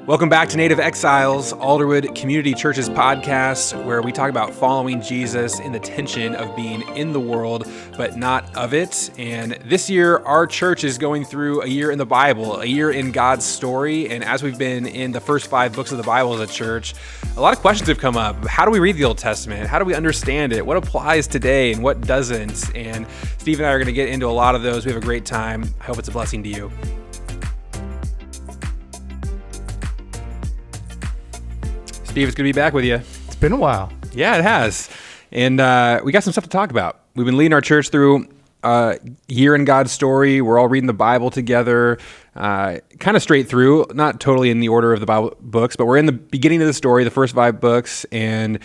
Welcome back to Native Exiles, Alderwood Community Church's podcast, where we talk about following Jesus in the tension of being in the world, but not of it. And this year, our church is going through a year in the Bible, a year in God's story. And as we've been in the first 5 books of the Bible as a church, a lot of questions have come up. How do we read the Old Testament? How do we understand it? What applies today and what doesn't? And Steve and I are going to get into a lot of those. We have a great time. I hope it's a blessing to you. Steve, it's good to be back with you. It's been a while. Yeah, it has. And we got some stuff to talk about. We've been leading our church through a year in God's story. We're all reading the Bible together, kind of straight through, not totally in the order of the Bible books, but we're in the beginning of the story, the first 5 books, and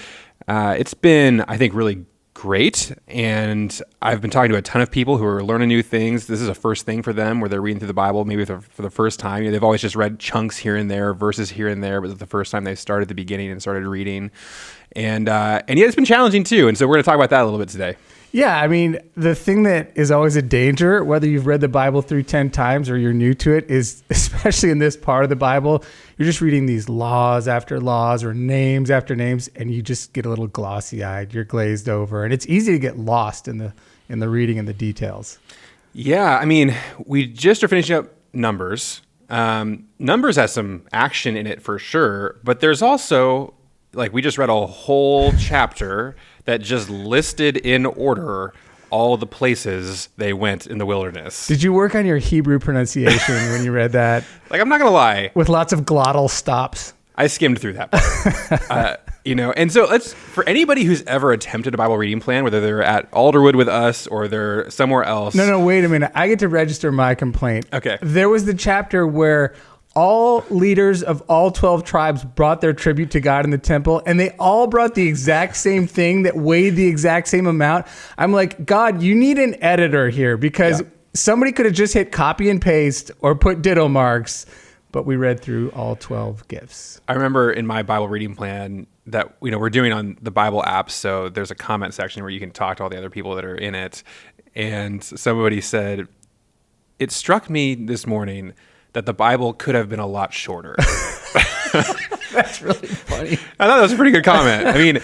it's been, I think, really great. And I've been talking to a ton of people who are learning new things. This is a first thing for them where they're reading through the Bible maybe for the first time. They've always just read chunks here and there, verses here and there, but it's the first time they started at the beginning and started reading. And yet it's been challenging too. And so we're going to talk about that a little bit today. Yeah, I mean, the thing that is always a danger, whether you've read the Bible through 10 times or you're new to it, is especially in this part of the Bible, you're just reading these laws after laws or names after names, and you just get a little glossy-eyed. You're glazed over, and it's easy to get lost in the reading and the details. Yeah, I mean, we just are finishing up Numbers. Numbers has some action in it for sure, but there's also, like, we just read a whole chapter that just listed in order all the places they went in the wilderness. Did you work on your Hebrew pronunciation when you read that? Like, I'm not going to lie. With lots of glottal stops? I skimmed through that part. And so for anybody who's ever attempted a Bible reading plan, whether they're at Alderwood with us or they're somewhere else. No, wait a minute. I get to register my complaint. Okay. There was the chapter where all leaders of all 12 tribes brought their tribute to God in the temple, and they all brought the exact same thing that weighed the exact same amount. I'm like, God, you need an editor here, because somebody could have just hit copy and paste or put ditto marks, but we read through all 12 gifts. I remember in my Bible reading plan that we're doing on the Bible app, so there's a comment section where you can talk to all the other people that are in it, and somebody said, it struck me this morning that the Bible could have been a lot shorter. That's really funny. I thought that was a pretty good comment. I mean,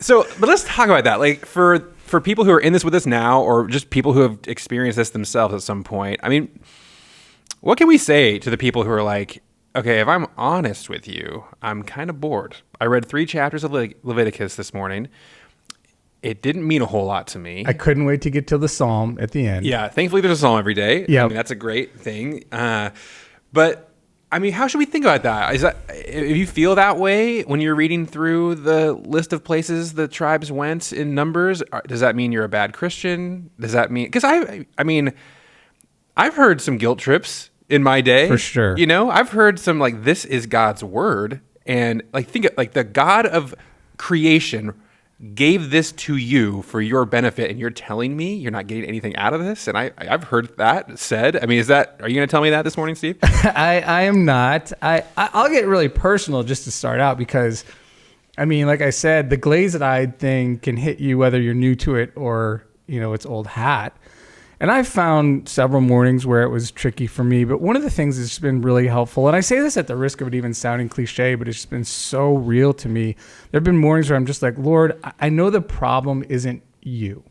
but let's talk about that. Like for people who are in this with us now, or just people who have experienced this themselves at some point, I mean, what can we say to the people who are like, okay, if I'm honest with you, I'm kind of bored. I read 3 chapters of Leviticus this morning. It didn't mean a whole lot to me. I couldn't wait to get to the Psalm at the end. Yeah, thankfully there's a Psalm every day. Yeah, I mean, that's a great thing. But I mean, how should we think about that? If you feel that way when you're reading through the list of places the tribes went in Numbers, does that mean you're a bad Christian? Does that mean, because I mean, I've heard some guilt trips in my day. For sure. I've heard some like, this is God's word. And like, think of like the God of creation gave this to you for your benefit, and you're telling me you're not getting anything out of this? And I've heard that said. I mean, are you going to tell me that this morning, Steve? I am not. I'll get really personal just to start out, because, I mean, like I said, the glazed-eyed thing can hit you whether you're new to it or, it's old hat. And I've found several mornings where it was tricky for me, but one of the things that's been really helpful, and I say this at the risk of it even sounding cliche, but it's just been so real to me. There have been mornings where I'm just like, Lord, I know the problem isn't you,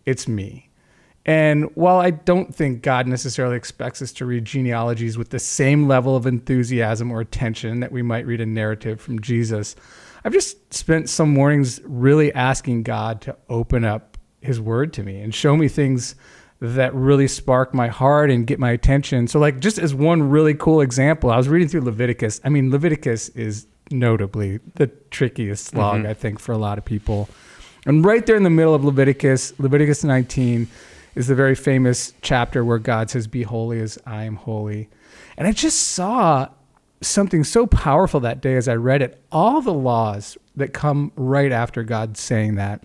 it's me. And while I don't think God necessarily expects us to read genealogies with the same level of enthusiasm or attention that we might read a narrative from Jesus, I've just spent some mornings really asking God to open up his word to me and show me things that really spark my heart and get my attention. So like, just as one really cool example, I was reading through Leviticus. I mean, Leviticus is notably the trickiest slog, I think, for a lot of people. And right there in the middle of Leviticus 19 is the very famous chapter where God says, be holy as I am holy. And I just saw something so powerful that day as I read it. All the laws that come right after God saying that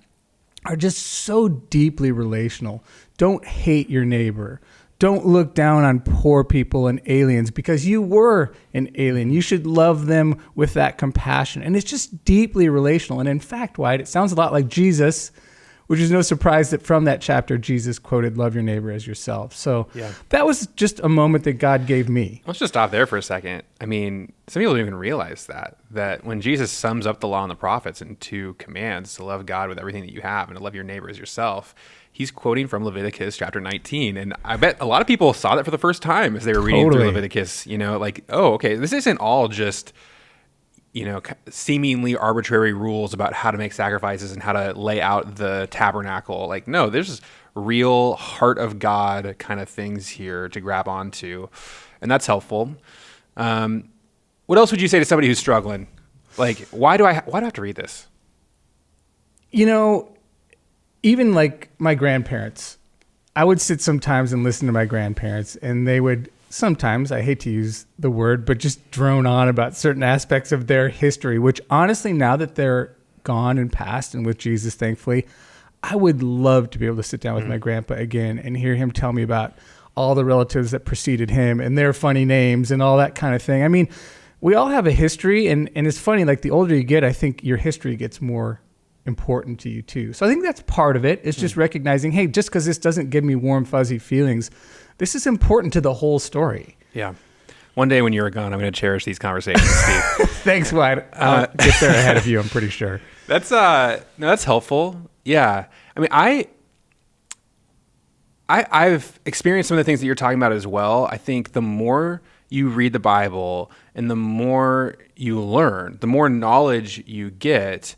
are just so deeply relational. Don't hate your neighbor. Don't look down on poor people and aliens, because you were an alien. You should love them with that compassion. And it's just deeply relational. And in fact, Wyatt, it sounds a lot like Jesus which is no surprise that from that chapter, Jesus quoted, "Love your neighbor as yourself." So that was just a moment that God gave me. Let's just stop there for a second. I mean, some people don't even realize that when Jesus sums up the law and the prophets in 2 commands to love God with everything that you have and to love your neighbor as yourself, he's quoting from Leviticus chapter 19. And I bet a lot of people saw that for the first time as they were reading through Leviticus, like, oh, okay, this isn't all just, seemingly arbitrary rules about how to make sacrifices and how to lay out the tabernacle. Like, no, there's real heart of God kind of things here to grab onto. And that's helpful. What else would you say to somebody who's struggling? Like, why do I have to read this? Even like my grandparents, I would sit sometimes and listen to my grandparents, and they would sometimes, I hate to use the word, but just drone on about certain aspects of their history, which honestly, now that they're gone and past and with Jesus, thankfully, I would love to be able to sit down with my grandpa again and hear him tell me about all the relatives that preceded him and their funny names and all that kind of thing. I mean, we all have a history, and it's funny, like the older you get, I think your history gets more important to you too. So I think that's part of it. It's just recognizing, hey, just because this doesn't give me warm, fuzzy feelings, this is important to the whole story. Yeah. One day when you're gone, I'm going to cherish these conversations, Steve. Thanks, Wyatt. I'll get there ahead of you, I'm pretty sure. That's helpful. Yeah. I mean, I've experienced some of the things that you're talking about as well. I think the more you read the Bible and the more you learn, the more knowledge you get,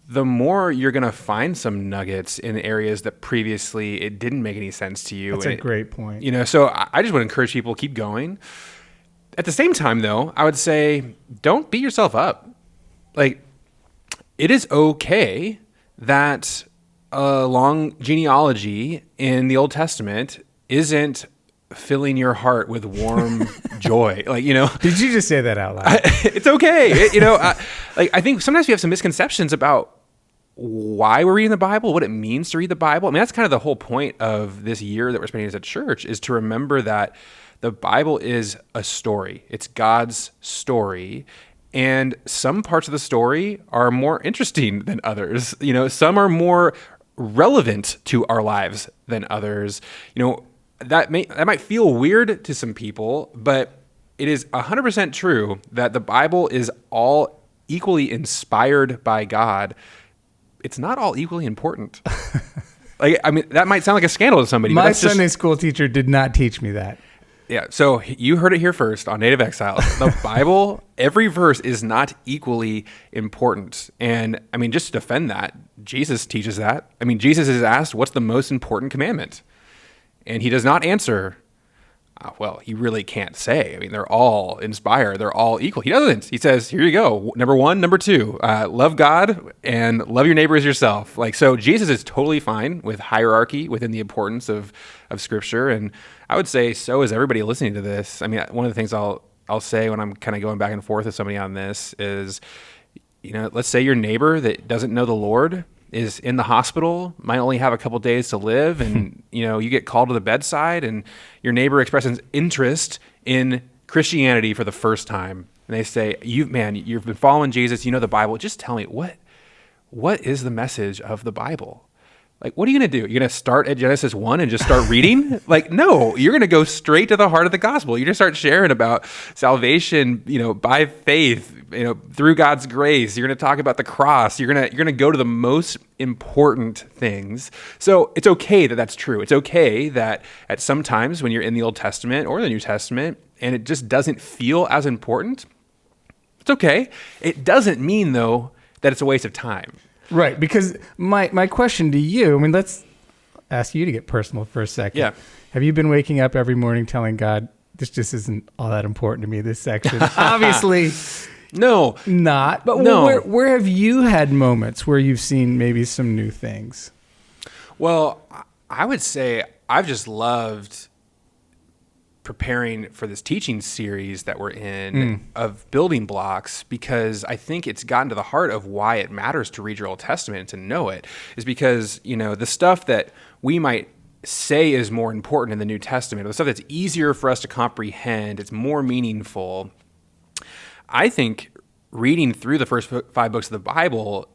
the more you're going to find some nuggets in areas that previously it didn't make any sense to you. That's a great point. So I just would encourage people to keep going. At the same time, though, I would say don't beat yourself up. Like, it is okay that a long genealogy in the Old Testament isn't filling your heart with warm joy. Did you just say that out loud? It's okay. I think sometimes we have some misconceptions about why we're reading the Bible, what it means to read the Bible. I mean, that's kind of the whole point of this year that we're spending as a church, is to remember that the Bible is a story. It's God's story. And some parts of the story are more interesting than others. Some are more relevant to our lives than others. That might feel weird to some people, but it is 100% true that the Bible is all equally inspired by God. It's not all equally important. That might sound like a scandal to somebody. My Sunday school teacher did not teach me that. Yeah, so you heard it here first on Native Exiles. The Bible, every verse is not equally important. And just to defend that, Jesus teaches that. Jesus is asked, what's the most important commandment? And he does not answer, well, he really can't say. They're all inspired. They're all equal. He doesn't. He says, here you go. Number 1, number 2, love God and love your neighbor as yourself. So Jesus is totally fine with hierarchy within the importance of Scripture. And I would say so is everybody listening to this. One of the things I'll say when I'm kind of going back and forth with somebody on this is, let's say your neighbor that doesn't know the Lord is in the hospital, might only have a couple days to live, and you get called to the bedside, and your neighbor expresses interest in Christianity for the first time, and they say, you've been following Jesus, you know the Bible. Just tell me what is the message of the Bible? What are you going to do? You're going to start at Genesis 1 and just start reading? No, you're going to go straight to the heart of the gospel. You're going to start sharing about salvation, by faith, through God's grace. You're going to talk about the cross. You're going to go to the most important things. So it's okay that that's true. It's okay that at some times when you're in the Old Testament or the New Testament and it just doesn't feel as important, it's okay. It doesn't mean, though, that it's a waste of time. Right, because my question to you, let's ask you to get personal for a second. Yeah. Have you been waking up every morning telling God, this just isn't all that important to me, this section? Obviously, no. Not. But no. Where have you had moments where you've seen maybe some new things? Well, I would say I've just loved preparing for this teaching series that we're in of building blocks, because I think it's gotten to the heart of why it matters to read your Old Testament and to know it, is because, the stuff that we might say is more important in the New Testament, or the stuff that's easier for us to comprehend, it's more meaningful. I think reading through the first 5 books of the Bible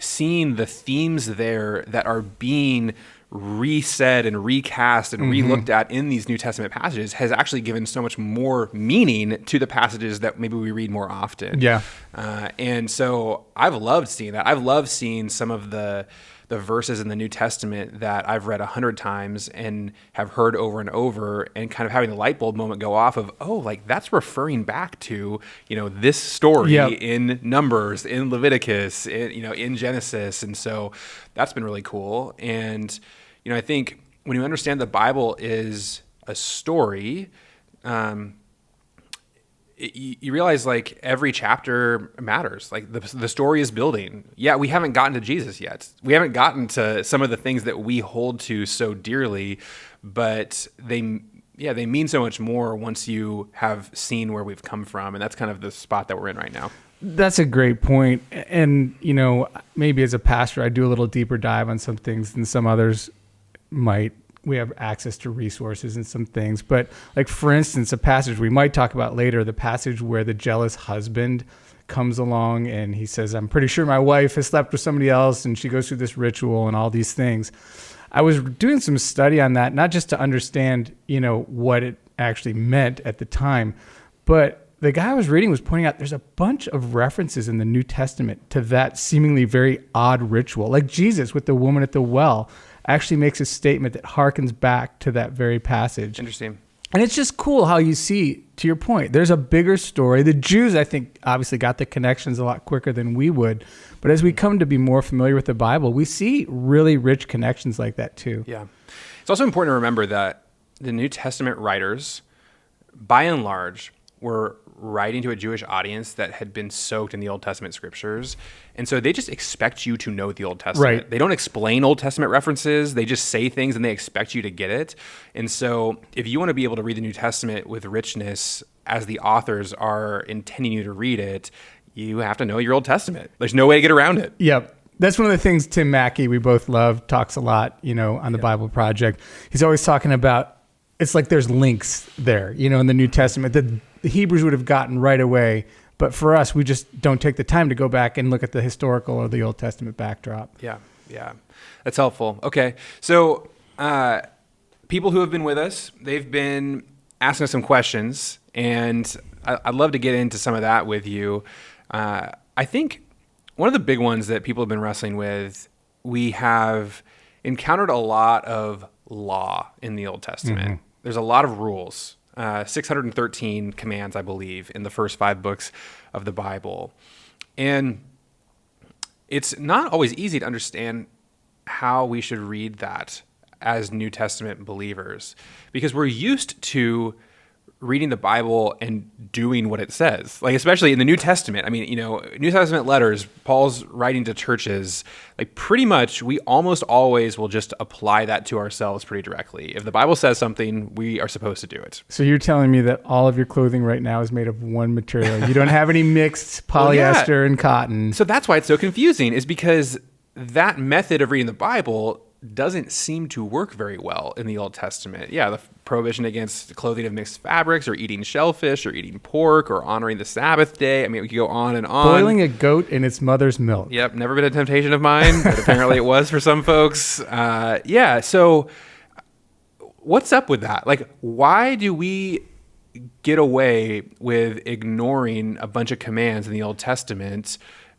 seeing the themes there that are being resaid and recast and relooked at in these New Testament passages has actually given so much more meaning to the passages that maybe we read more often. Yeah. And so I've loved seeing that. I've loved seeing some of the verses in the New Testament that I've read 100 times and have heard over and over, and kind of having the light bulb moment go off of, oh, like that's referring back to, this story in Numbers, in Leviticus, in Genesis. And so that's been really cool. And, I think when you understand the Bible is a story, you realize like every chapter matters. Like the story is building. Yeah, we haven't gotten to Jesus yet. We haven't gotten to some of the things that we hold to so dearly, but they mean so much more once you have seen where we've come from. And that's kind of the spot that we're in right now. That's a great point. And, maybe as a pastor, I do a little deeper dive on some things than some others might. We have access to resources and some things. But like, for instance, a passage we might talk about later, the passage where the jealous husband comes along and he says, I'm pretty sure my wife has slept with somebody else, and she goes through this ritual and all these things. I was doing some study on that, not just to understand, what it actually meant at the time, but the guy I was reading was pointing out there's a bunch of references in the New Testament to that seemingly very odd ritual. Like Jesus with the woman at the well actually makes a statement that harkens back to that very passage. Interesting. And it's just cool how you see, to your point, there's a bigger story. The Jews, I think, obviously got the connections a lot quicker than we would. But as we come to be more familiar with the Bible, we see really rich connections like that too. Yeah. It's also important to remember that the New Testament writers, by and large, were writing to a Jewish audience that had been soaked in the Old Testament scriptures. And so they just expect you to know the Old Testament. Right. They don't explain Old Testament references. They just say things and they expect you to get it. And so if you want to be able to read the New Testament with richness as the authors are intending you to read it, you have to know your Old Testament. There's no way to get around it. Yep. That's one of the things Tim Mackey, we both love, talks a lot, on the Bible Project. He's always talking about, it's like there's links there, in the New Testament that the Hebrews would have gotten right away. But for us, we just don't take the time to go back and look at the historical or the Old Testament backdrop. Yeah. That's helpful. Okay. So people who have been with us, they've been asking us some questions, and I'd love to get into some of that with you. I think one of the big ones that people have been wrestling with, we have encountered a lot of law in the Old Testament. Mm-hmm. There's a lot of rules. 613 commands, I believe, in the first 5 books of the Bible. And it's not always easy to understand how we should read that as New Testament believers, because we're used to reading the Bible and doing what it says. Like, especially in the New Testament. I mean, New Testament letters, Paul's writing to churches, like pretty much we almost always will just apply that to ourselves pretty directly. If the Bible says something, we are supposed to do it. So you're telling me that all of your clothing right now is made of one material. You don't have any mixed polyester and cotton. So that's why it's so confusing, is because that method of reading the Bible doesn't seem to work very well in the Old Testament. Yeah, the prohibition against clothing of mixed fabrics, or eating shellfish, or eating pork, or honoring the Sabbath day. I mean, we could go on and on. Boiling a goat in its mother's milk. Yep, never been a temptation of mine, but apparently it was for some folks. So what's up with that? Like, why do we get away with ignoring a bunch of commands in the Old Testament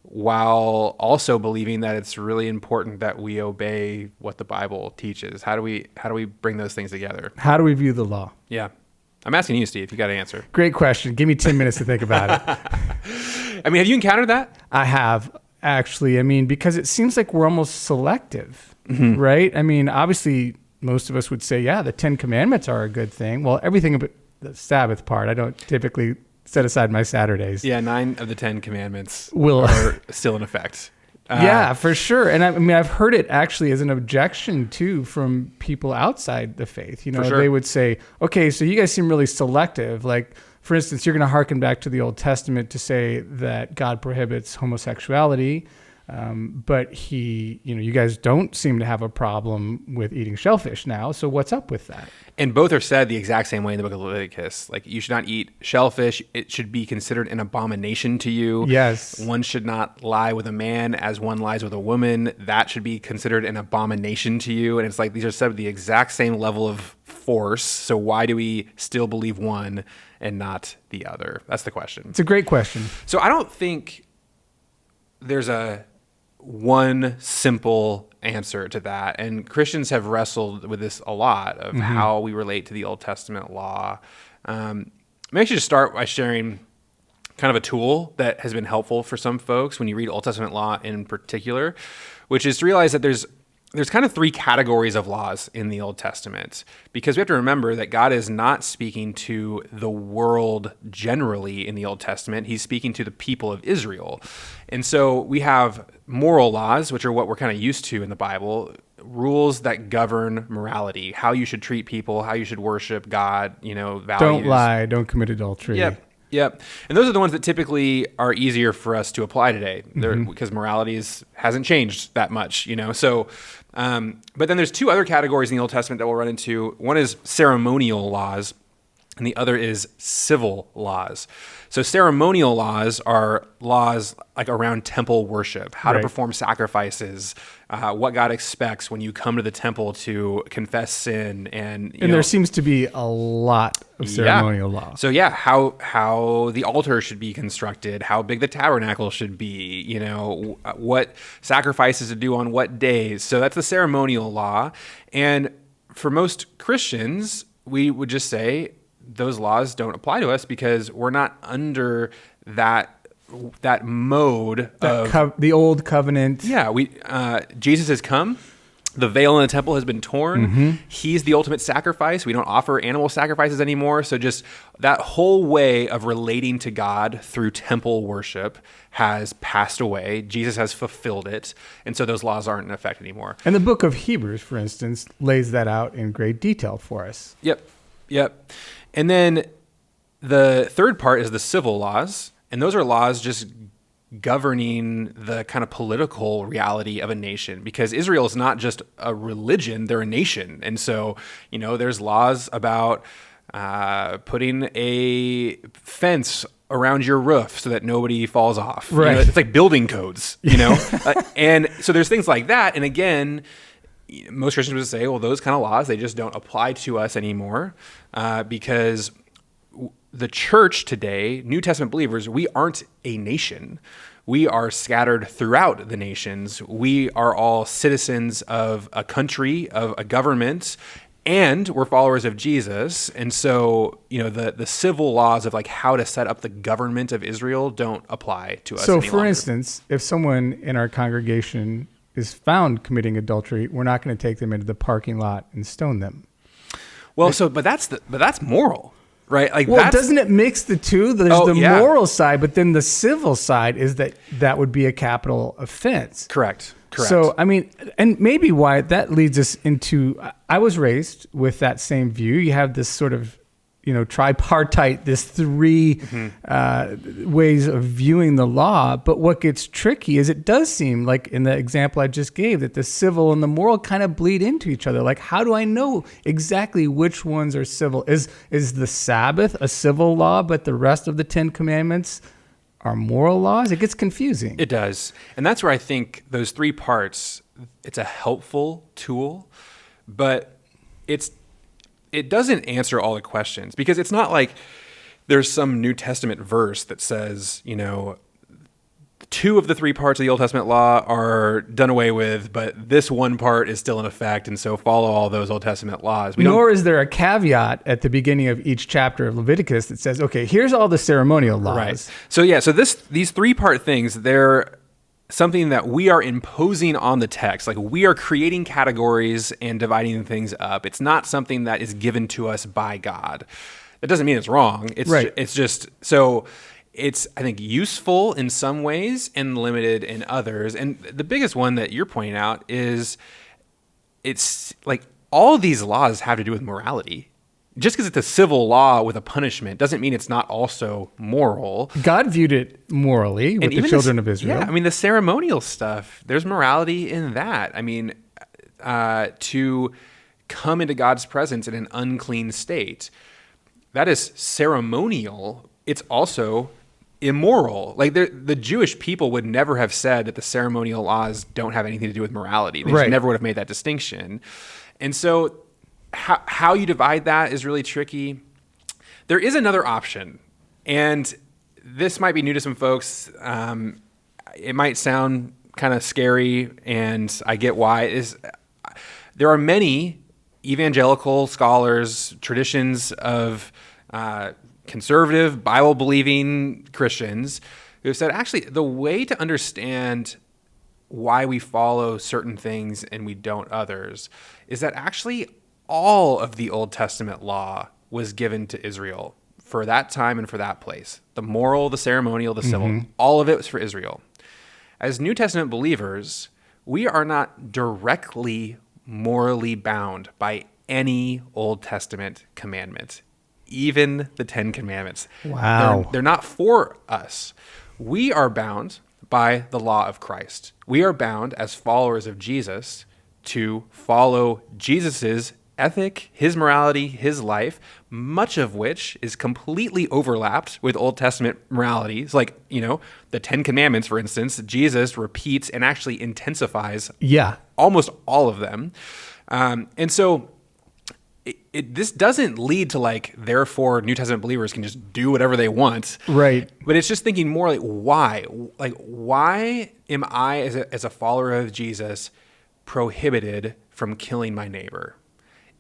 while also believing that it's really important that we obey what the Bible teaches? How do we bring those things together? How do we view the law? Yeah. I'm asking you, Steve. You got to answer. Great question. Give me 10 minutes to think about it. I mean, have you encountered that? I have, actually. I mean, because it seems like we're almost selective, right? I mean, obviously, most of us would say, yeah, the 10 Commandments are a good thing. Well, everything but the Sabbath part, I don't typically set aside my Saturdays. Yeah, 9 of the 10 commandments are still in effect. Yeah, for sure. And I mean, I've heard it actually as an objection too from people outside the faith. They would say, okay, so you guys seem really selective. Like, for instance, you're going to hearken back to the Old Testament to say that God prohibits homosexuality. But you guys don't seem to have a problem with eating shellfish now. So what's up with that? And both are said the exact same way in the book of Leviticus. Like, you should not eat shellfish. It should be considered an abomination to you. Yes. One should not lie with a man as one lies with a woman. That should be considered an abomination to you. And it's like, these are said with the exact same level of force. So why do we still believe one and not the other? That's the question. It's a great question. So I don't think there's a one simple answer to that. And Christians have wrestled with this a lot of how we relate to the Old Testament law. Maybe I should just start by sharing kind of a tool that has been helpful for some folks when you read Old Testament law in particular, which is to realize that there's kind of three categories of laws in the Old Testament, because we have to remember that God is not speaking to the world generally in the Old Testament. He's speaking to the people of Israel. And so we have moral laws, which are what we're kind of used to in the Bible, rules that govern morality, how you should treat people, how you should worship God, values. Don't lie, don't commit adultery. Yep. And those are the ones that typically are easier for us to apply today because morality hasn't changed that much, So, but then there's two other categories in the Old Testament that we'll run into. One is ceremonial laws, and the other is civil laws. So ceremonial laws are laws like around temple worship, how to perform sacrifices, what God expects when you come to the temple to confess sin, and there seems to be a lot of ceremonial law. So how the altar should be constructed, how big the tabernacle should be, what sacrifices to do on what days. So that's the ceremonial law, and for most Christians, we would just say those laws don't apply to us because we're not under that mode of the old covenant. Yeah, Jesus has come. The veil in the temple has been torn. He's the ultimate sacrifice. We don't offer animal sacrifices anymore. So just that whole way of relating to God through temple worship has passed away. Jesus has fulfilled it. And so those laws aren't in effect anymore. And the book of Hebrews, for instance, lays that out in great detail for us. Yep. And then the third part is the civil laws. And those are laws just governing the kind of political reality of a nation, because Israel is not just a religion, they're a nation. And so, there's laws about putting a fence around your roof so that nobody falls off. Right. It's like building codes, and so there's things like that. And again, most Christians would say, well, those kind of laws, they just don't apply to us anymore because the church today, New Testament believers, we aren't a nation. We are scattered throughout the nations. We are all citizens of a country, of a government, and we're followers of Jesus. And so, the civil laws of like how to set up the government of Israel don't apply to us any longer. So, for instance, if someone in our congregation is found committing adultery, we're not going to take them into the parking lot and stone them. Well, but that's moral. Right? Like, well, doesn't it mix the two? There's moral side, but then the civil side is that would be a capital offense. Correct. So, I mean, and maybe why that leads us into, I was raised with that same view. You have this sort of, tripartite, this three ways of viewing the law. But what gets tricky is it does seem like in the example I just gave that the civil and the moral kind of bleed into each other. Like, how do I know exactly which ones are civil? Is the Sabbath a civil law, but the rest of the 10 Commandments are moral laws? It gets confusing. It does. And that's where I think those three parts, it's a helpful tool, but it doesn't answer all the questions, because it's not like there's some New Testament verse that says, two of the three parts of the Old Testament law are done away with, but this one part is still in effect, and so follow all those Old Testament laws. Nor is there a caveat at the beginning of each chapter of Leviticus that says, okay, here's all the ceremonial laws. Right. So these three-part things, they're something that we are imposing on the text. Like, we are creating categories and dividing things up. It's not something that is given to us by God. That doesn't mean it's wrong. It's just, so it's, I think, useful in some ways and limited in others. And the biggest one that you're pointing out is it's like all these laws have to do with morality. just because it's a civil law with a punishment doesn't mean it's not also moral. God viewed it morally with the children of Israel. Yeah, I mean, the ceremonial stuff, there's morality in that. I mean, to come into God's presence in an unclean state, that is ceremonial. It's also immoral. Like the Jewish people would never have said that the ceremonial laws don't have anything to do with morality. They just never would have made that distinction. And so how you divide that is really tricky. There is another option, and this might be new to some folks. It might sound kind of scary, and I get why. There are many evangelical scholars, traditions of conservative, Bible-believing Christians who have said, actually, the way to understand why we follow certain things and we don't others is that actually all of the Old Testament law was given to Israel for that time and for that place. The moral, the ceremonial, the civil, all of it was for Israel. As New Testament believers, we are not directly morally bound by any Old Testament commandment, even the 10 Commandments. Wow. They're not for us. We are bound by the law of Christ. We are bound as followers of Jesus to follow Jesus's ethic, his morality, his life, much of which is completely overlapped with Old Testament moralities. Like, the 10 Commandments, for instance, Jesus repeats and actually intensifies almost all of them. And so this doesn't lead to therefore New Testament believers can just do whatever they want. Right. But it's just thinking more like, why? Like, why am I, as a follower of Jesus, prohibited from killing my neighbor?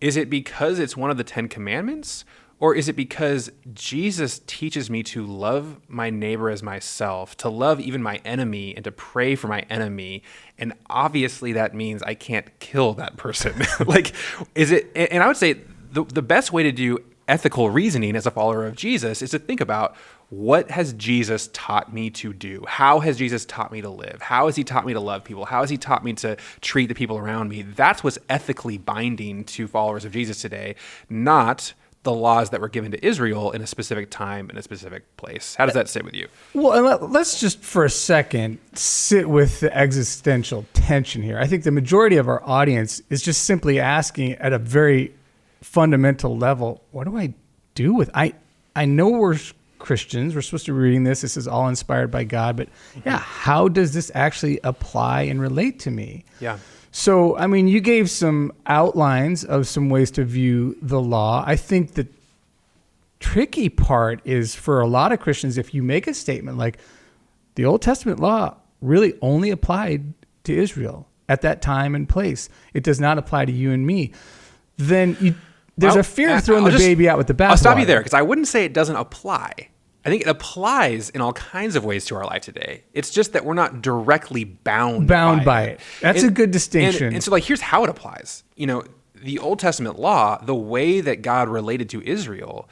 Is it because it's one of the 10 Commandments? Or is it because Jesus teaches me to love my neighbor as myself, to love even my enemy, and to pray for my enemy? And obviously that means I can't kill that person. Is it? And I would say the best way to do ethical reasoning as a follower of Jesus is to think about, what has Jesus taught me to do? How has Jesus taught me to live? How has he taught me to love people? How has he taught me to treat the people around me? That's what's ethically binding to followers of Jesus today, not the laws that were given to Israel in a specific time in a specific place. How does that sit with you? Well, and let's just for a second sit with the existential tension here. I think the majority of our audience is just simply asking at a very fundamental level, what do I do with I know we're Christians, we're supposed to be reading this is all inspired by God, but how does this actually apply and relate to me? So, I mean, you gave some outlines of some ways to view the law. I think the tricky part is for a lot of Christians, if you make a statement like the Old Testament law really only applied to Israel at that time and place, it does not apply to you and me, then there's a fear of throwing the baby out with the bathwater. I'll stop you there, because I wouldn't say it doesn't apply. I think it applies in all kinds of ways to our life today. It's just that we're not directly bound by it. That's a good distinction. And so here's how it applies. The Old Testament law, the way that God related to Israel,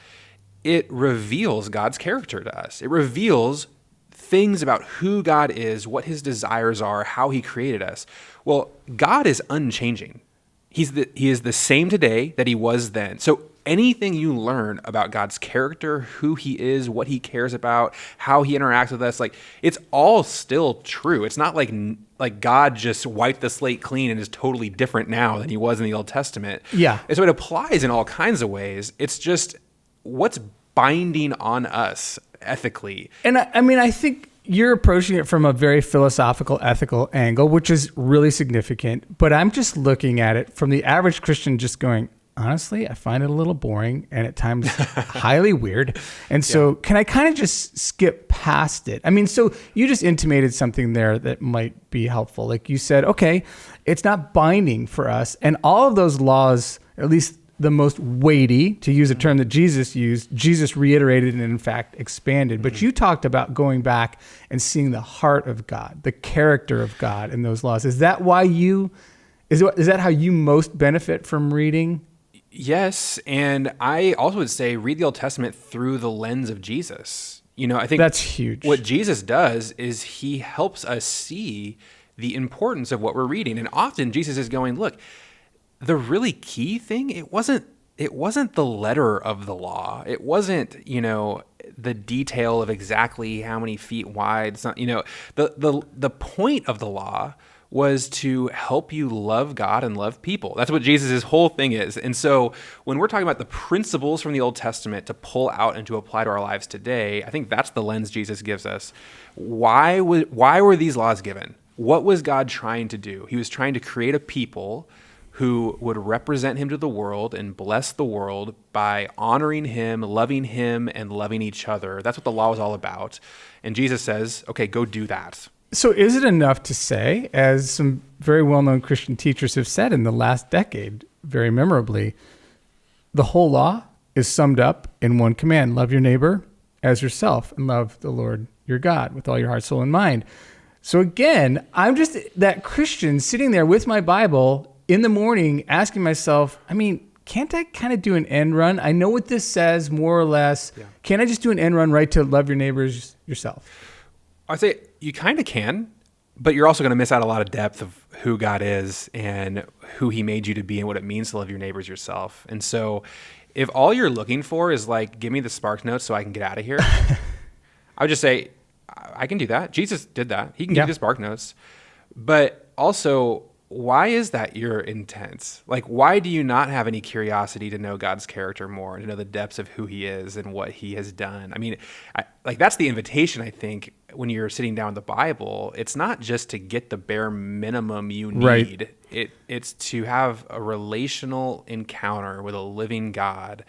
it reveals God's character to us. It reveals things about who God is, what his desires are, how he created us. Well, God is unchanging. He is the same today that he was then. So anything you learn about God's character, who he is, what he cares about, how he interacts with us, it's all still true. It's not like God just wiped the slate clean and is totally different now than he was in the Old Testament. Yeah. And so it applies in all kinds of ways. It's just what's binding on us ethically. And I think you're approaching it from a very philosophical, ethical angle, which is really significant. But I'm just looking at it from the average Christian just going, honestly, I find it a little boring and at times highly weird. And so can I kind of just skip past it? I mean, so you just intimated something there that might be helpful. Like you said, okay, it's not binding for us. And all of those laws, at least the most weighty, to use a term that Jesus used, Jesus reiterated and in fact expanded. But you talked about going back and seeing the heart of God, the character of God in those laws. Is that why is that how you most benefit from reading? Yes, and I also would say read the Old Testament through the lens of Jesus. I think that's huge. What Jesus does is he helps us see the importance of what we're reading. And often Jesus is going, look, the really key thing, it wasn't it wasn't the letter of the law. It wasn't, the detail of exactly how many feet wide. The point of the law was to help you love God and love people. That's what Jesus' whole thing is. And so when we're talking about the principles from the Old Testament to pull out and to apply to our lives today, I think that's the lens Jesus gives us. Why were these laws given? What was God trying to do? He was trying to create a people who would represent him to the world and bless the world by honoring him, and loving each other. That's what the law was all about. And Jesus says, okay, go do that. So is it enough to say, as some very well-known Christian teachers have said in the last decade, very memorably, the whole law is summed up in one command: love your neighbor as yourself, and love the Lord your God with all your heart, soul, and mind. So again, I'm just that Christian sitting there with my Bible in the morning asking myself, can't I kind of do an end run? I know what this says more or less. Yeah. Can't I just do an end run right to love your neighbors yourself? I'd say you kind of can, but you're also going to miss out a lot of depth of who God is and who he made you to be and what it means to love your neighbors yourself. And so if all you're looking for is like, give me the Spark Notes so I can get out of here, I would just say, I can do that. Jesus did that. He can give you the Spark Notes. But also, why is that your intent? Like, why do you not have any curiosity to know God's character more, to know the depths of who he is and what he has done? That's the invitation, I think, when you're sitting down with the Bible. It's not just to get the bare minimum you need. Right. It's to have a relational encounter with a living God.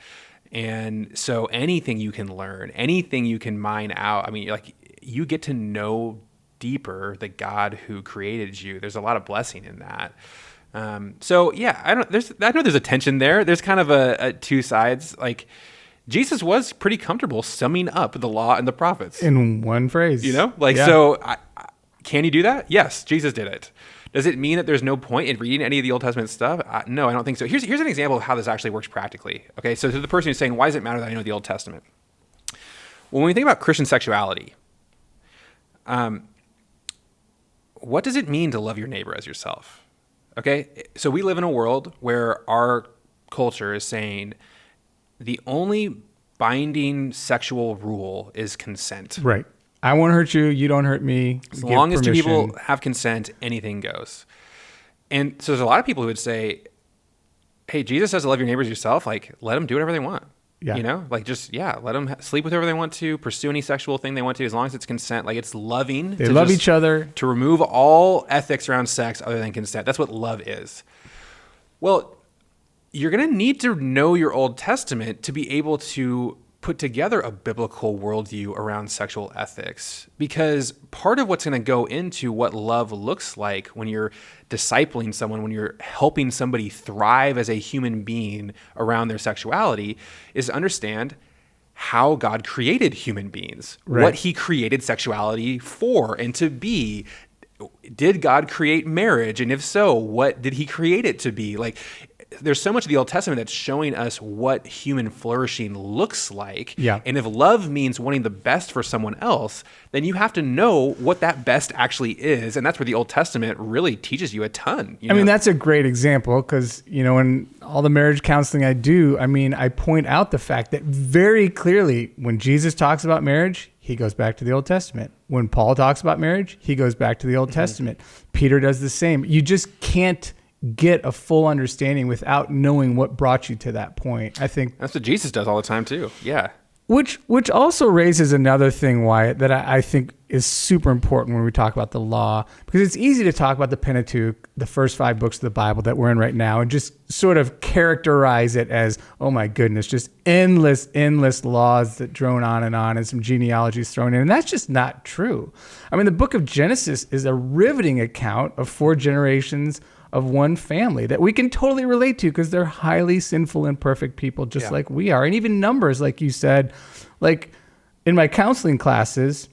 And so anything you can learn, anything you can mine out, you get to know deeper the God who created you. There's a lot of blessing in that. I know there's a tension there. There's kind of a two sides. Like, Jesus was pretty comfortable summing up the law and the prophets in one phrase. So can you do that? Yes, Jesus did it. Does it mean that there's no point in reading any of the Old Testament stuff? No, I don't think so. Here's an example of how this actually works practically. Okay, so to the person who's saying, why does it matter that I know the Old Testament? Well, when we think about Christian sexuality, what does it mean to love your neighbor as yourself? Okay, so we live in a world where our culture is saying the only binding sexual rule is consent. Right. I won't hurt you. You don't hurt me. As long as two people have consent, anything goes. And so there's a lot of people who would say, hey, Jesus says to love your neighbors yourself. Like, let them do whatever they want. Yeah. Let them sleep with whoever they want to, pursue any sexual thing they want to, as long as it's consent. Like, it's loving. They love each other. To remove all ethics around sex other than consent. That's what love is. Well, you're going to need to know your Old Testament to be able to put together a biblical worldview around sexual ethics, because part of what's going to go into what love looks like when you're discipling someone, when you're helping somebody thrive as a human being around their sexuality, is to understand how God created human beings, what he created sexuality for and to be. Did God create marriage? And if so, what did he create it to be? Like, there's so much of the Old Testament that's showing us what human flourishing looks like. Yeah. And if love means wanting the best for someone else, then you have to know what that best actually is. And that's where the Old Testament really teaches you a ton. That's a great example because, in all the marriage counseling I do, I point out the fact that very clearly when Jesus talks about marriage, he goes back to the Old Testament. When Paul talks about marriage, he goes back to the Old Testament. Peter does the same. You just can't get a full understanding without knowing what brought you to that point. I think that's what Jesus does all the time too. Yeah. Which also raises another thing, Wyatt, that I think is super important when we talk about the law, because it's easy to talk about the Pentateuch, the first 5 books of the Bible that we're in right now, and just sort of characterize it as, oh my goodness, just endless laws that drone on and some genealogies thrown in. And that's just not true. The book of Genesis is a riveting account of 4 generations of one family that we can totally relate to because they're highly sinful, imperfect people just like we are. And even Numbers, like you said, like in my counseling classes,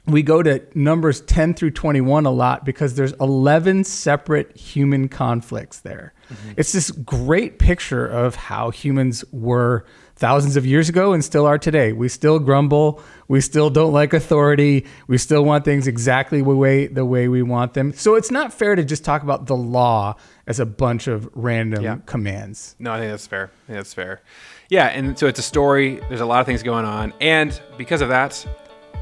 we go to Numbers 10 through 21 a lot because there's 11 separate human conflicts there. Mm-hmm. It's this great picture of how humans were thousands of years ago and still are today. We still grumble. We still don't like authority. We still want things exactly the way we want them. So it's not fair to just talk about the law as a bunch of random commands. No, I think that's fair. Yeah, and so it's a story. There's a lot of things going on. And because of that,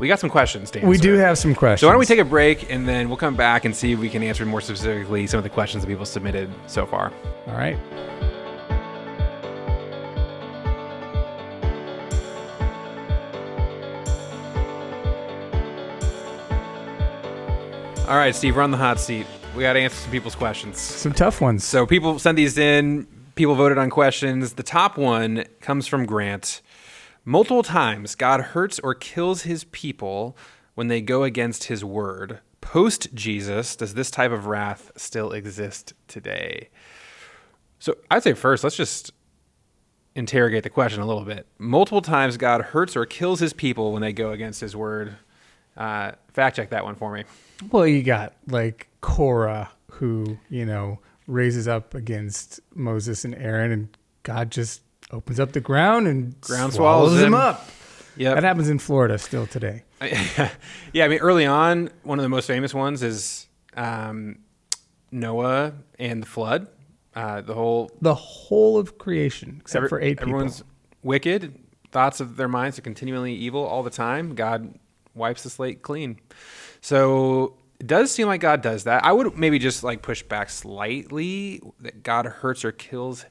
we got some questions to answer. We do have some questions. So why don't we take a break, and then we'll come back and see if we can answer more specifically some of the questions that people submitted so far. All right. All right, Steve, we're on the hot seat. We got to answer some people's questions. Some tough ones. So people sent these in. People voted on questions. The top one comes from Grant. Multiple times, God hurts or kills his people when they go against his word. Post-Jesus, does this type of wrath still exist today? So I'd say first, let's just interrogate the question a little bit. Multiple times, God hurts or kills his people when they go against his word. Fact check that one for me. Well, you got like Korah, who, raises up against Moses and Aaron, and God just opens up the ground and swallows them up. Yeah, that happens in Florida still today. Yeah, I mean, early on, one of the most famous ones is Noah and the flood. The whole of creation, except for 8 people. Everyone's wicked. Thoughts of their minds are continually evil all the time. God wipes the slate clean. So it does seem like God does that. I would maybe just like push back slightly that God hurts or kills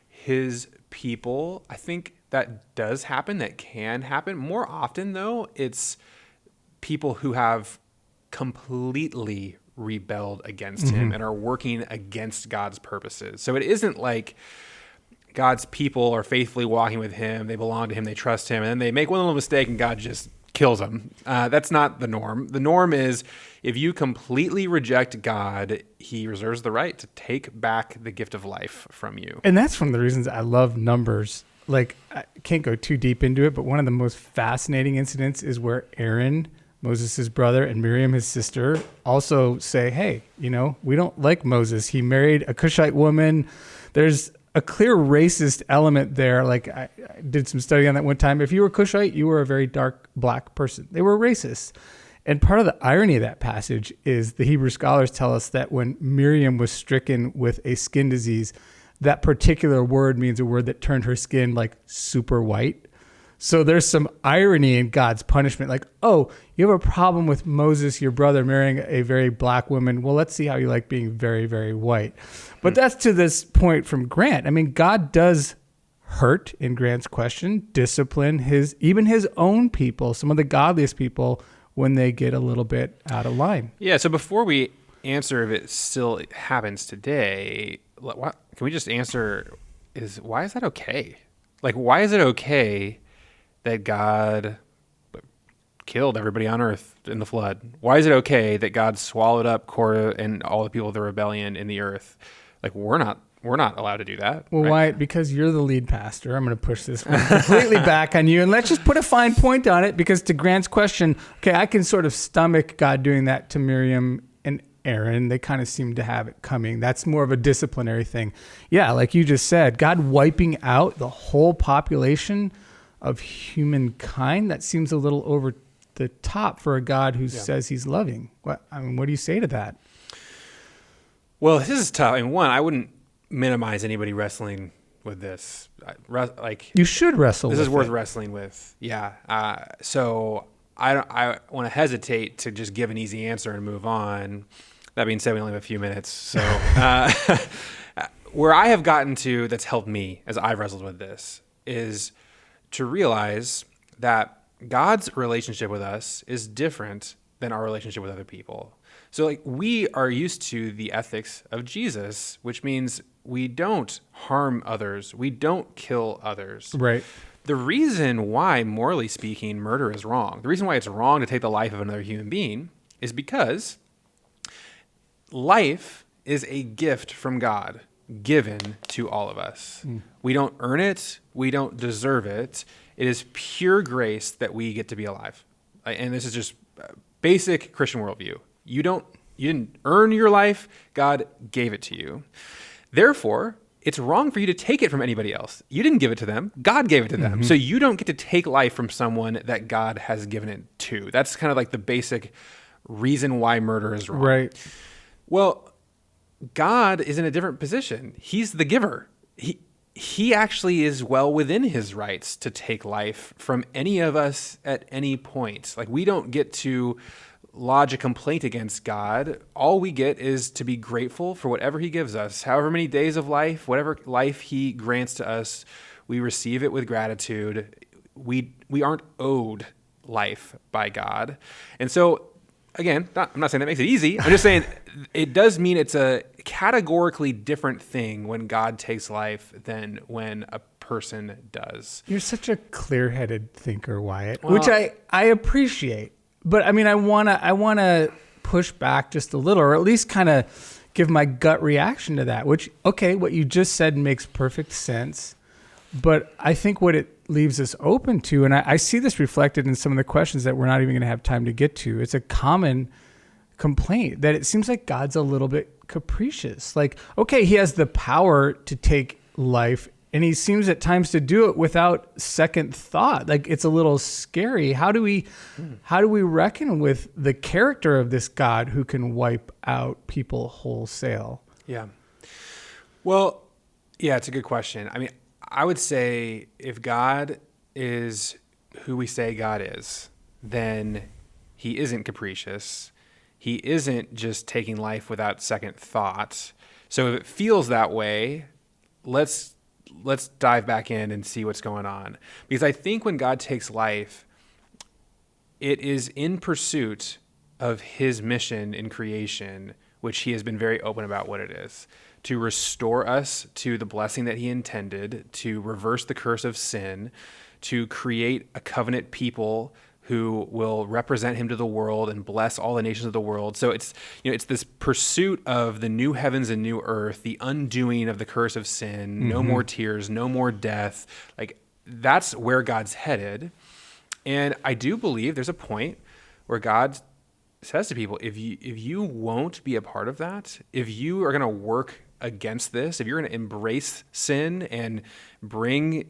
his people. I think that does happen. That can happen. More often, though, it's people who have completely rebelled against him and are working against God's purposes. So it isn't like God's people are faithfully walking with him. They belong to him. They trust him. And then they make one little mistake and God just kills them. That's not the norm. The norm is if you completely reject God, he reserves the right to take back the gift of life from you. And that's one of the reasons I love Numbers. Like, I can't go too deep into it, but one of the most fascinating incidents is where Aaron, Moses' brother, and Miriam, his sister, also say, hey, we don't like Moses. He married a Cushite woman. There's a clear racist element there. Like, I did some study on that one time. If you were Cushite, you were a very dark black person. They were racist. And part of the irony of that passage is the Hebrew scholars tell us that when Miriam was stricken with a skin disease, that particular word means a word that turned her skin like super white. So there's some irony in God's punishment. Like, oh, you have a problem with Moses, your brother, marrying a very black woman. Well, let's see how you like being very, very white. But that's to this point from Grant. I mean, God does hurt, in Grant's question, discipline even his own people, some of the godliest people, when they get a little bit out of line. Yeah, so before we answer if it still happens today, can we just answer, why is that okay? Like, why is it okay that God killed everybody on earth in the flood? Why is it okay that God swallowed up Korah and all the people of the rebellion in the earth? Like, we're not allowed to do that. Well, right? Wyatt, because you're the lead pastor, I'm going to push this one completely back on you. And let's just put a fine point on it, because to Grant's question, okay, I can sort of stomach God doing that to Miriam and Aaron. They kind of seem to have it coming. That's more of a disciplinary thing. Yeah, like you just said, God wiping out the whole population of humankind, that seems a little over the top for a God who says he's loving. What do you say to that? Well, this is tough. And one, I wouldn't minimize anybody wrestling with this. You should wrestle with this is worth it. Wrestling with. Yeah. So I want to hesitate to just give an easy answer and move on. That being said, we only have a few minutes. So where I have gotten to that's helped me as I've wrestled with this is to realize that God's relationship with us is different than our relationship with other people. So like we are used to the ethics of Jesus, which means we don't harm others. We don't kill others. Right. The reason why, morally speaking, murder is wrong, the reason why it's wrong to take the life of another human being is because life is a gift from God given to all of us. We don't earn it. We don't deserve it. It is pure grace that we get to be alive. And this is just basic Christian worldview. You didn't earn your life. God gave it to you. Therefore, it's wrong for you to take it from anybody else. You didn't give it to them. God gave it to them. So you don't get to take life from someone that God has given it to. That's kind of like the basic reason why murder is wrong. Right. Well, God is in a different position. He's the giver. He actually is well within his rights to take life from any of us at any point. Like, we don't get to lodge a complaint against God. All we get is to be grateful for whatever he gives us. However many days of life, whatever life he grants to us, we receive it with gratitude. We aren't owed life by God. And so, again, I'm not saying that makes it easy. I'm just saying it does mean it's a categorically different thing when God takes life than when a person does. You're such a clear-headed thinker, Wyatt, Well, which I appreciate. But I mean, I wanna push back just a little, or at least kind of give my gut reaction to that. Which, okay, what you just said makes perfect sense. But I think what it leaves us open to, and I see this reflected in some of the questions that we're not even going to have time to get to. It's a common complaint that it seems like God's a little bit capricious. Like, okay, he has the power to take life, and he seems at times to do it without second thought. Like, it's a little scary. How do we reckon with the character of this God who can wipe out people wholesale? Yeah. Well, yeah, it's a good question. I mean, I would say if God is who we say God is, then he isn't capricious. He isn't just taking life without second thought. So if it feels that way, let's dive back in and see what's going on. Because I think when God takes life, it is in pursuit of his mission in creation, which he has been very open about what it is. To restore us to the blessing that he intended, to reverse the curse of sin, to create a covenant people who will represent him to the world and bless all the nations of the world. So it's this pursuit of the new heavens and new earth, the undoing of the curse of sin, no more tears, no more death. Like, that's where God's headed. And I do believe there's a point where God says to people, if you won't be a part of that, if you are going to work against this, if you're going to embrace sin and bring,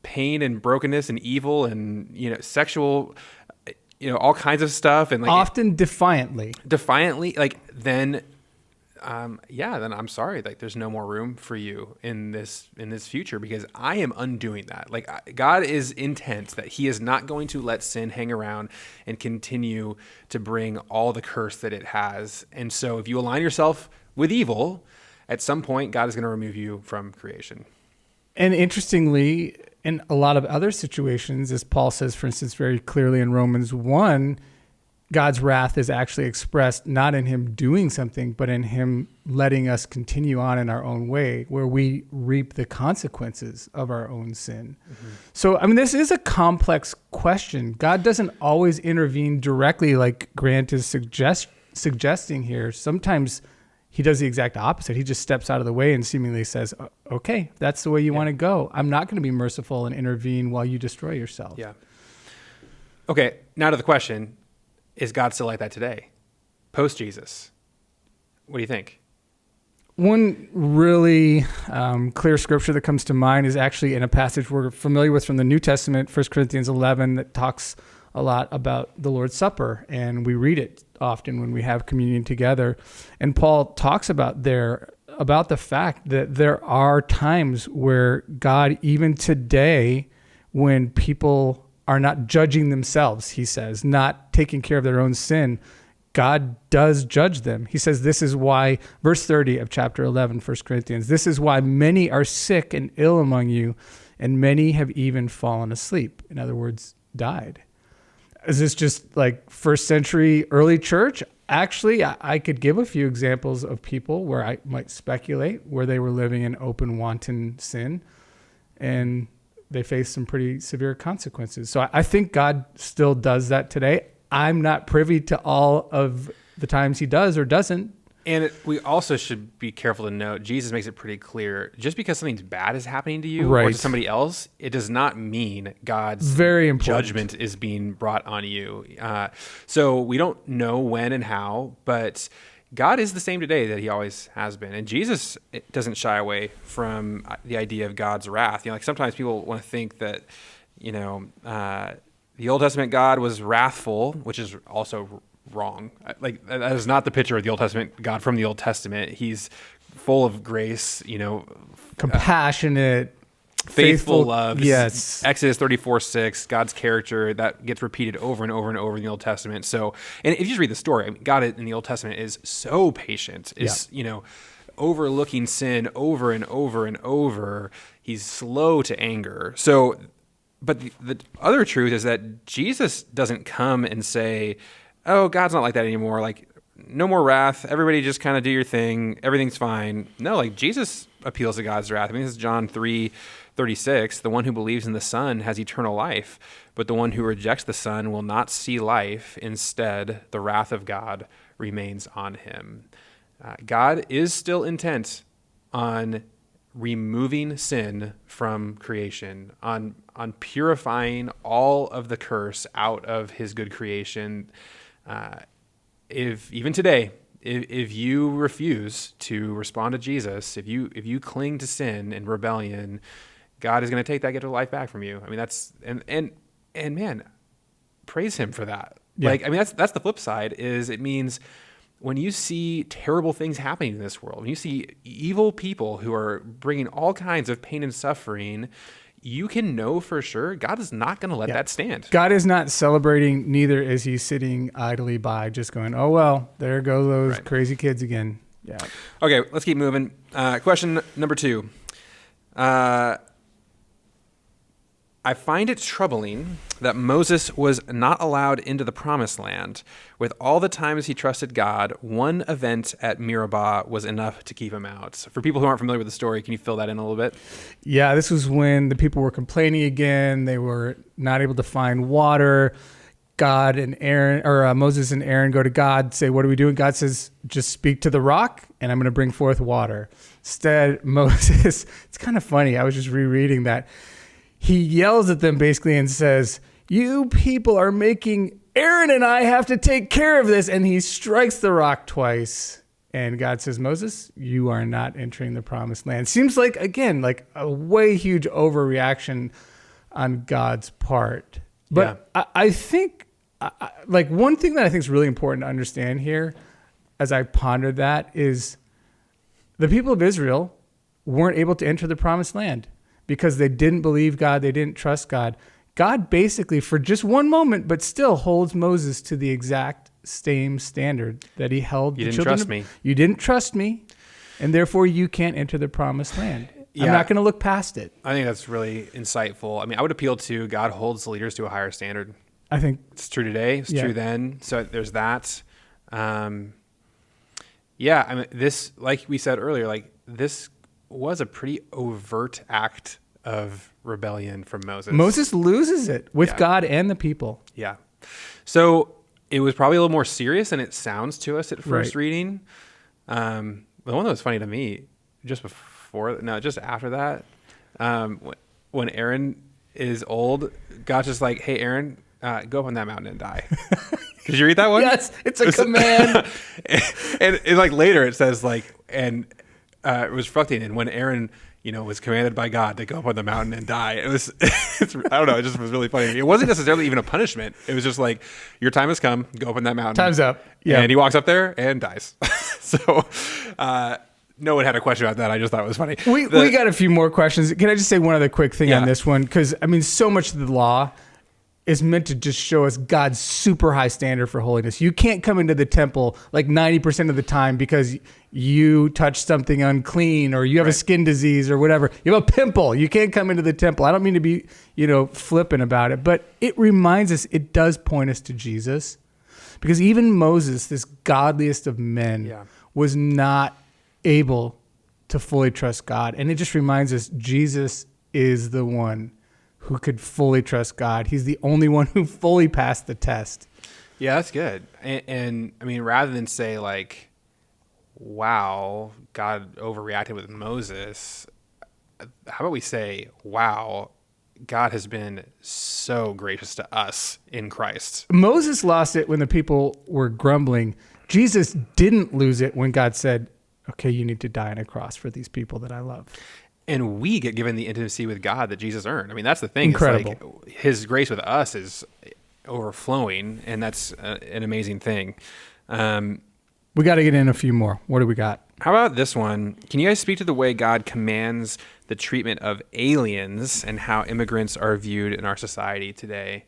pain and brokenness and evil and, sexual, all kinds of stuff, and like Often defiantly, like, then I'm sorry, like, there's no more room for you in this future, because I am undoing that. Like, God is intent that he is not going to let sin hang around and continue to bring all the curse that it has. And so if you align yourself with evil, at some point God is going to remove you from creation. And interestingly, in a lot of other situations, as Paul says, for instance, very clearly in Romans 1, God's wrath is actually expressed not in him doing something, but in him letting us continue on in our own way, where we reap the consequences of our own sin. So, I mean, this is a complex question. God doesn't always intervene directly like Grant is suggesting here. Sometimes he does the exact opposite. He just steps out of the way and seemingly says, okay, that's the way you want to go. I'm not going to be merciful and intervene while you destroy yourself. Yeah. Okay, now to the question. Is God still like that today, post-Jesus? What do you think? One really clear scripture that comes to mind is actually in a passage we're familiar with from the New Testament, 1 Corinthians 11, that talks a lot about the Lord's Supper, and we read it often when we have communion together. And Paul talks about the fact that there are times where God, even today, when people are not judging themselves, he says, not taking care of their own sin, God does judge them. He says, this is why, verse 30 of chapter 11, 1 Corinthians, this is why many are sick and ill among you, and many have even fallen asleep. In other words, died. Is this just like first century early church? Actually, I could give a few examples of people where I might speculate where they were living in open, wanton sin, and they face some pretty severe consequences. So I think God still does that today. I'm not privy to all of the times he does or doesn't. And we also should be careful to note, Jesus makes it pretty clear, just because something bad is happening to you or to somebody else, it does not mean God's very important judgment is being brought on you. So we don't know when and how, but God is the same today that he always has been. And Jesus doesn't shy away from the idea of God's wrath. Like sometimes people want to think that, the Old Testament God was wrathful, which is also wrong. Like that is not the picture of the Old Testament God from the Old Testament. He's full of grace, compassionate, faithful love. Yes. Exodus 34:6, God's character that gets repeated over and over and over in the Old Testament. So, and if you just read the story, God in the Old Testament is so patient, overlooking sin over and over and over. He's slow to anger. So, but the other truth is that Jesus doesn't come and say, oh, God's not like that anymore. Like, no more wrath. Everybody just kind of do your thing. Everything's fine. No, like Jesus appeals to God's wrath. I mean, this is John 3:36. The one who believes in the Son has eternal life, but the one who rejects the Son will not see life. Instead, the wrath of God remains on him. God is still intent on removing sin from creation, on purifying all of the curse out of his good creation. If even today, if you refuse to respond to Jesus, if you cling to sin and rebellion, God is going to take that gift of life back from you. I mean, that's and man, praise him for that. Yeah. Like, I mean, that's the flip side. Is it means when you see terrible things happening in this world, when you see evil people who are bringing all kinds of pain and suffering, you can know for sure God is not going to let that stand. God is not celebrating, neither is he sitting idly by just going, oh, well, there go those crazy kids again. Yeah. Okay, let's keep moving. Question number 2. I find it troubling that Moses was not allowed into the promised land. With all the times he trusted God, one event at Meribah was enough to keep him out. For people who aren't familiar with the story, can you fill that in a little bit? Yeah, this was when the people were complaining again. They were not able to find water. God and Aaron, or Moses and Aaron go to God, say, what are we doing? God says, just speak to the rock and I'm going to bring forth water. Instead, Moses, it's kind of funny. I was just rereading that. He yells at them basically and says, you people are making Aaron and I have to take care of this. And he strikes the rock twice. And God says, Moses, you are not entering the promised land. Seems like, again, like a way huge overreaction on God's part. But yeah. I think, like one thing that I think is really important to understand here as I pondered that is the people of Israel weren't able to enter the promised land because they didn't believe God, they didn't trust God. God basically, for just one moment, but still holds Moses to the exact same standard that he held the children. You didn't trust me. You didn't trust me, and therefore you can't enter the promised land. Yeah. I'm not going to look past it. I think that's really insightful. I mean, I would appeal to God holds the leaders to a higher standard. I think it's true today. It's true then. So there's that. I mean, this, like we said earlier, like this was a pretty overt act of rebellion from Moses. Moses loses it with God and the people. Yeah. So it was probably a little more serious than it sounds to us at first reading. The one that was funny to me, just after that, when Aaron is old, God's just like, hey, Aaron, go up on that mountain and die. Did you read that one? Yes, it's a command. and like later it says like, and it was reflecting, and when Aaron, was commanded by God to go up on the mountain and die, it was, I don't know, it just was really funny. It wasn't necessarily even a punishment. It was just like, your time has come, go up on that mountain. Time's up. Yeah. And he walks up there and dies. So, no one had a question about that. I just thought it was funny. We got a few more questions. Can I just say one other quick thing on this one? Because, I mean, so much of the law is meant to just show us God's super high standard for holiness. You can't come into the temple like 90% of the time because you touched something unclean or you have a skin disease or whatever. You have a pimple. You can't come into the temple. I don't mean to be, flippant about it, but it reminds us, it does point us to Jesus. Because even Moses, this godliest of men, was not able to fully trust God. And it just reminds us Jesus is the one who could fully trust God. He's the only one who fully passed the test. Yeah, that's good. And I mean, rather than say like, wow, God overreacted with Moses, how about we say, wow, God has been so gracious to us in Christ. Moses lost it when the people were grumbling. Jesus didn't lose it when God said, okay, you need to die on a cross for these people that I love. And we get given the intimacy with God that Jesus earned. I mean, that's the thing. Incredible. It's like his grace with us is overflowing, and that's an amazing thing. We got to get in a few more. What do we got? How about this one? Can you guys speak to the way God commands the treatment of aliens and how immigrants are viewed in our society today?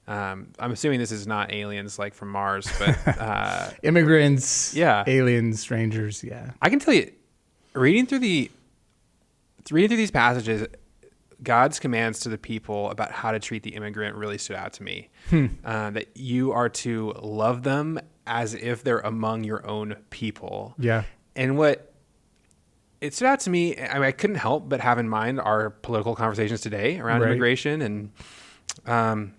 I'm assuming this is not aliens like from Mars, but immigrants, yeah, aliens, strangers, yeah. I can tell you, reading through these passages, God's commands to the people about how to treat the immigrant really stood out to me. That you are to love them as if they're among your own people. Yeah. And what it stood out to me, I mean, I couldn't help but have in mind our political conversations today around immigration. And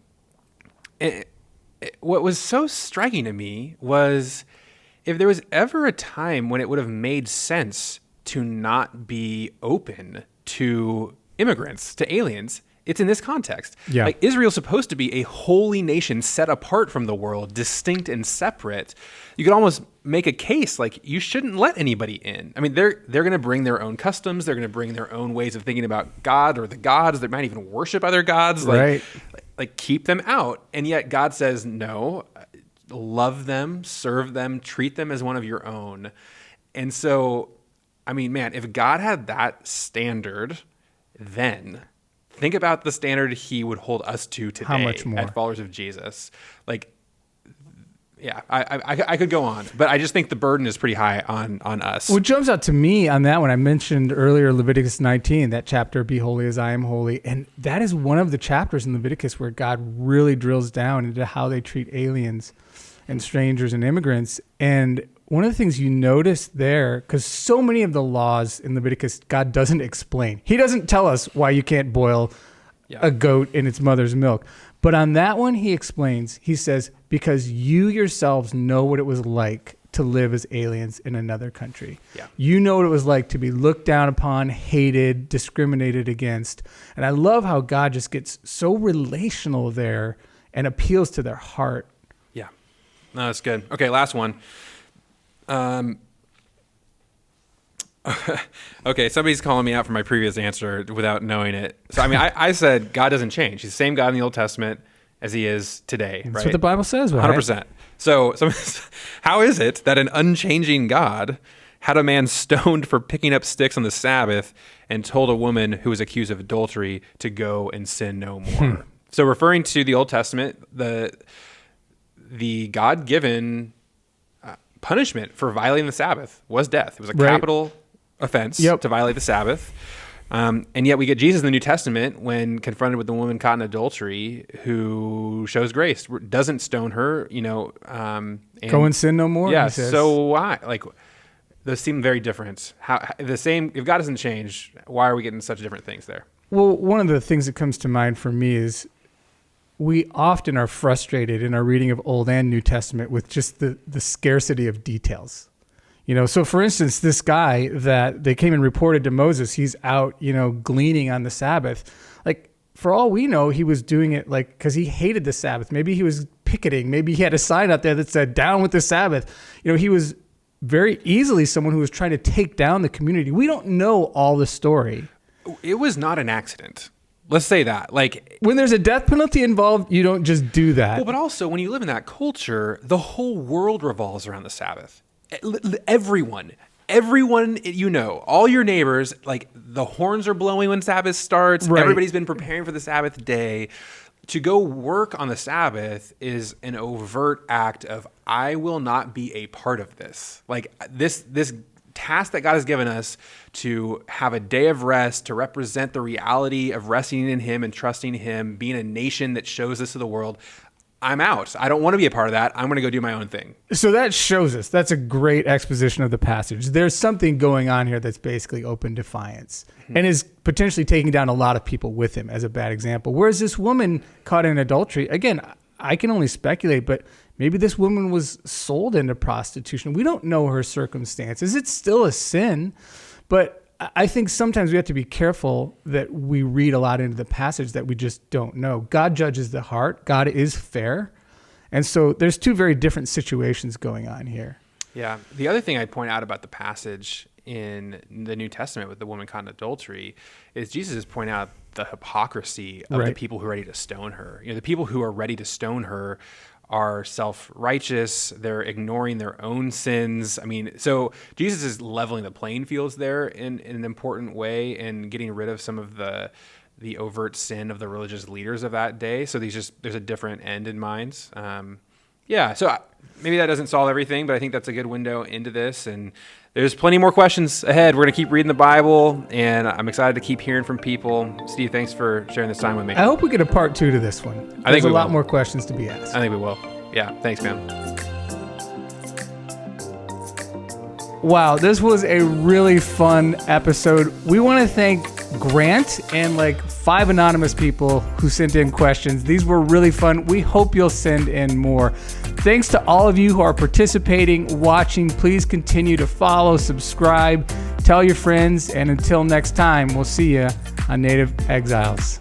what was so striking to me was if there was ever a time when it would have made sense to not be open to immigrants, to aliens, it's in this context. Yeah. Like Israel's supposed to be a holy nation set apart from the world, distinct and separate. You could almost make a case like you shouldn't let anybody in. I mean, they're going to bring their own customs. They're going to bring their own ways of thinking about God or the gods. They might even worship other gods. Like keep them out. And yet God says, no, love them, serve them, treat them as one of your own. And so, I mean, man, if God had that standard, then think about the standard he would hold us to today. How much more? As followers of Jesus. Like, yeah, I could go on, but I just think the burden is pretty high on us. What jumps out to me on that one, I mentioned earlier Leviticus 19, that chapter, be holy as I am holy. And that is one of the chapters in Leviticus where God really drills down into how they treat aliens and strangers and immigrants. And one of the things you notice there, because so many of the laws in Leviticus, God doesn't explain. He doesn't tell us why you can't boil a goat in its mother's milk. But on that one, he explains, he says, because you yourselves know what it was like to live as aliens in another country. Yeah. You know what it was like to be looked down upon, hated, discriminated against. And I love how God just gets so relational there and appeals to their heart. Yeah. No, that's good. Okay, last one. Okay, somebody's calling me out for my previous answer without knowing it. So, I mean, I said God doesn't change. He's the same God in the Old Testament as he is today, right? That's what the Bible says, right? 100%. So how is it that an unchanging God had a man stoned for picking up sticks on the Sabbath and told a woman who was accused of adultery to go and sin no more? So referring to the Old Testament, the God-given punishment for violating the Sabbath was death. It was a capital offense to violate the Sabbath. And yet we get Jesus in the New Testament when confronted with the woman caught in adultery who shows grace, doesn't stone her, go and sin no more. Yeah. So why? Like, those seem very different. If God doesn't change, why are we getting such different things there? Well, one of the things that comes to mind for me is we often are frustrated in our reading of Old and New Testament with just the scarcity of details. So for instance, this guy that they came and reported to Moses, he's out, gleaning on the Sabbath. Like, for all we know, he was doing it because he hated the Sabbath. Maybe he was picketing. Maybe he had a sign out there that said, down with the Sabbath. He was very easily someone who was trying to take down the community. We don't know all the story. It was not an accident. Let's say that. Like, when there's a death penalty involved, you don't just do that. Well, but also when you live in that culture, the whole world revolves around the Sabbath. Everyone, all your neighbors, like the horns are blowing when Sabbath starts. Right. Everybody's been preparing for the Sabbath day. To go work on the Sabbath is an overt act of, I will not be a part of this. Like this task that God has given us to have a day of rest, to represent the reality of resting in him and trusting him, being a nation that shows this to the world. I'm out. I don't want to be a part of that. I'm going to go do my own thing. So that shows us, that's a great exposition of the passage. There's something going on here that's basically open defiance and is potentially taking down a lot of people with him as a bad example. Whereas this woman caught in adultery, again, I can only speculate, but maybe this woman was sold into prostitution. We don't know her circumstances. It's still a sin, but I think sometimes we have to be careful that we read a lot into the passage that we just don't know. God judges the heart. God is fair. And so there's two very different situations going on here. Yeah. The other thing I'd point out about the passage in the New Testament with the woman caught in adultery is Jesus is pointing out the hypocrisy of the people who are ready to stone her. The people who are ready to stone her are self-righteous. They're ignoring their own sins. I mean, so Jesus is leveling the playing fields there in an important way and getting rid of some of the overt sin of the religious leaders of that day. So there's a different end in mind. So maybe that doesn't solve everything, but I think that's a good window into this. And there's plenty more questions ahead. We're going to keep reading the Bible, and I'm excited to keep hearing from people. Steve, thanks for sharing this time with me. I hope we get a part 2 to this one. There's a lot more questions to be asked. I think we will. Yeah. Thanks, man. Wow, this was a really fun episode. We want to thank Grant and 5 anonymous people who sent in questions. These were really fun. We hope you'll send in more. Thanks to all of you who are participating, watching. Please continue to follow, subscribe, tell your friends, and until next time, we'll see you on Native Exiles.